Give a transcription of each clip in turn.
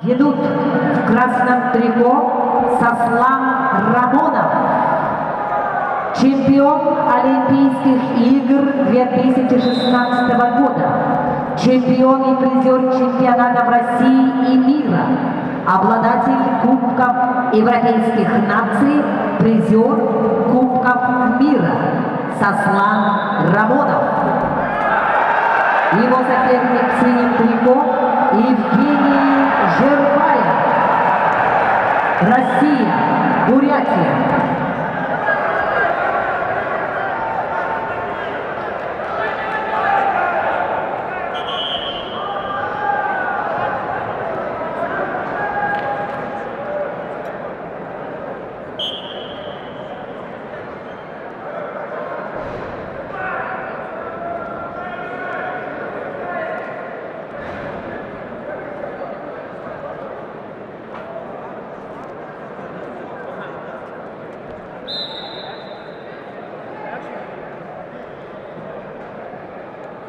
Едут в красном трико Сослан Рамонов, чемпион Олимпийских игр 2016 года, чемпион и призер чемпионатов России и мира, обладатель Кубков Европейских наций, призер Кубков мира Сослан Рамонов. Его соперник в синем трико Евгений Жербаев, Россия, Бурятия.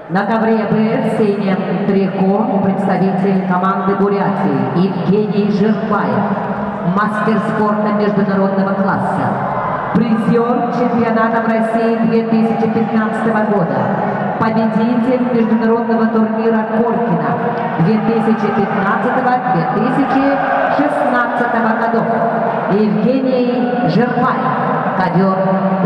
На ковре Б в синем трико представитель команды Бурятии Евгений Жербаев, мастер спорта международного класса, призер чемпионатов России 2015 года, победитель международного турнира Колькина 2015-2016 годов. Евгений Жербаев, ковер Б.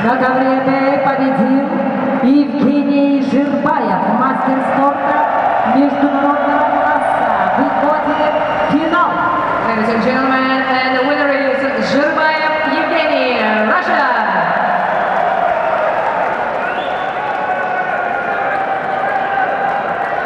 На ковре победил Евгений Жирбаев, мастер спорта международного класса. Выходит в финал. Ladies and gentlemen, and